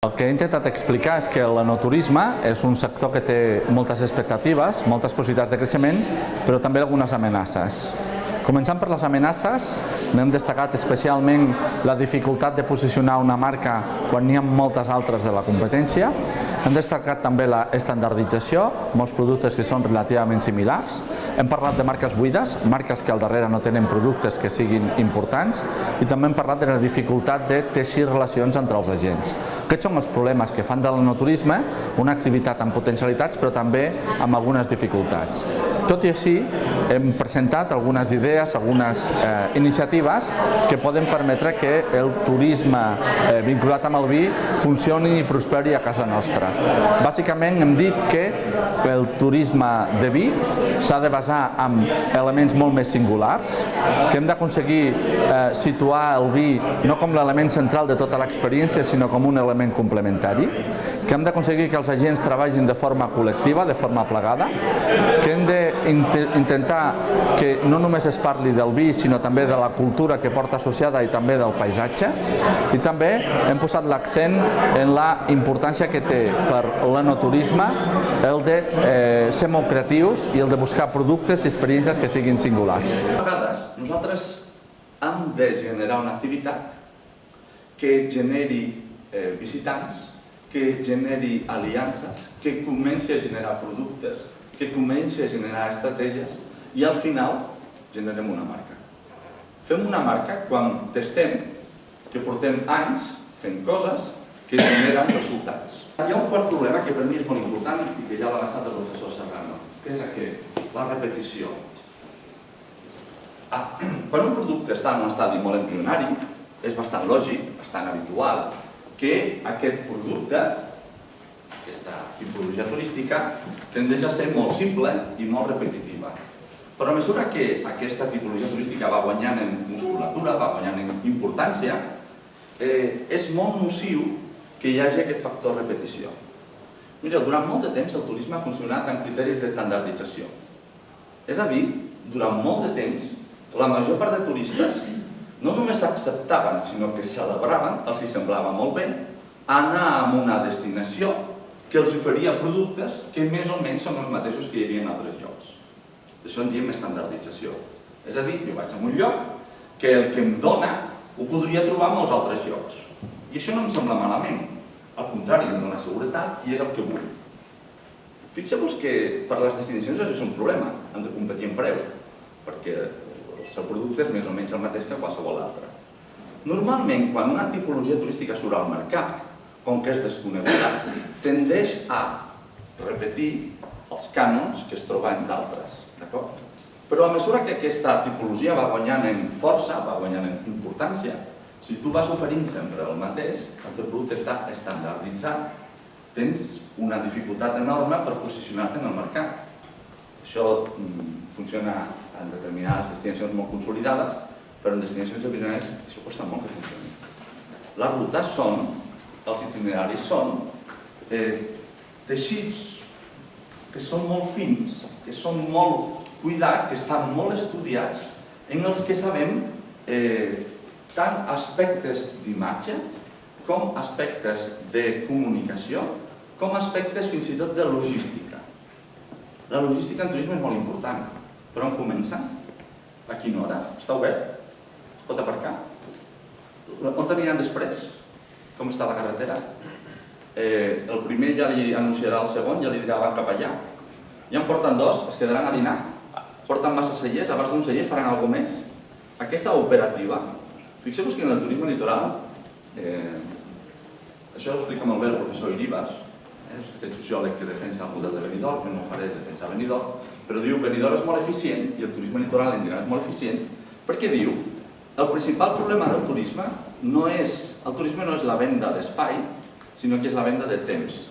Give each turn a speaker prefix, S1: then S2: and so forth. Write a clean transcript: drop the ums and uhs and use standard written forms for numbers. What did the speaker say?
S1: El que he intentat explicar és que l'enoturisme és un sector que té moltes expectatives, moltes possibilitats de creixement, però també algunes amenaces. Començant per les amenaces, n'hem destacat especialment la dificultat de posicionar una marca quan n'hi ha moltes altres de la competència. Hem destacat també l'estandardització, molts productes que són relativament similars. Hem parlat de marques buides, marques que al darrere no tenen productes que siguin importants, i també hem parlat de la dificultat de teixir relacions entre els agents. Aquests són els problemes que fan de l'enoturisme una activitat amb potencialitats, però també amb algunes dificultats. Tot i així, hem presentat algunes idees, algunes iniciatives que poden permetre que el turisme vinculat amb el vi funcioni i prosperi a casa nostra. Bàsicament hem dit que el turisme de vi s'ha de basar en elements molt més singulars, que hem d'aconseguir situar el vi no com l'element central de tota l'experiència, sinó com un element complementari, que hem d'aconseguir que els agents treballin de forma col·lectiva, de forma plegada, que hem d'intentar que no només es parli del vi, sinó també de la cultura que porta associada i també del paisatge, i també hem posat l'accent en la importància que té per l'enoturisme el de ser molt creatius i el de buscar productes i experiències que siguin singulars.
S2: A vegades nosaltres hem de generar una activitat que generi visitants, que generi aliances, que comenci a generar productes, que comenci a generar estratègies i al final generem una marca. Fem una marca quan testem que portem anys fent coses que generen resultats. Hi ha un quart problema que per mi és molt important i que ja l'ha avançat el professor Serrano, que és aquest, la repetició. Quan un producte està en un estadi molt embrionari, és bastant lògic, bastant habitual, que aquest producte, aquesta tipologia turística, tendeix a ser molt simple i molt repetitiva. Però a mesura que aquesta tipologia turística va guanyant en musculatura, va guanyant en importància, és molt nociu que hi hagi aquest factor repetició. Mireu, durant molt de temps el turisme ha funcionat amb criteris d'estandardització. És a dir, durant molt de temps, la major part de turistes no només acceptaven, sinó que celebraven, els hi semblava molt bé, anar a una destinació que els oferia productes que més o menys són els mateixos que hi havia en altres llocs. D'això en diem estandardització. És a dir, jo vaig a un lloc que el que em dona ho podria trobar en molts altres llocs. I això no em sembla malament. Al contrari, em dona seguretat i és el que vull. Fixeu-vos que per les destinacions això és un problema. Hem de competir en preu, perquè el seu producte és més o menys el mateix que qualsevol altre. Normalment, quan una tipologia turística surt al mercat, com que és desconeguda, tendeix a repetir els cànons que es troben d'altres. Però a mesura que aquesta tipologia va guanyant en força, va guanyant en importància, si tu vas oferint sempre el mateix, el teu producte està estandarditzat, tens una dificultat enorme per posicionar-te en el mercat. Això funciona en determinades destinacions molt consolidades, però en destinacions embrionàries això costa molt que funcioni. Les rutes són, els itineraris són teixits que són molt fins, que són molt cuidats, que estan molt estudiats, en els que sabem tant aspectes d'imatge com aspectes de comunicació, com aspectes fins i tot de logística. La logística en turisme és molt important. Per on comença? A quina hora? Està obert? Es pot aparcar? On aniran després? Com està la carretera? El primer ja li anunciarà el segon, ja li dirà van cap allà. Ja en porten dos, es quedaran a dinar. Porten massa cellers, abans d'un celler faran alguna més. Aquesta operativa, fixeu-vos que en el turisme litoral, això ho explica molt bé el professor Iribas, aquest sociòleg que defensa el model de Benidorm, que no ho faré defensar Benidorm, però diu que Benidorm és molt eficient i el turisme litoral en general és molt eficient perquè diu el principal problema del turisme no és la venda d'espai, sinó que és la venda de temps.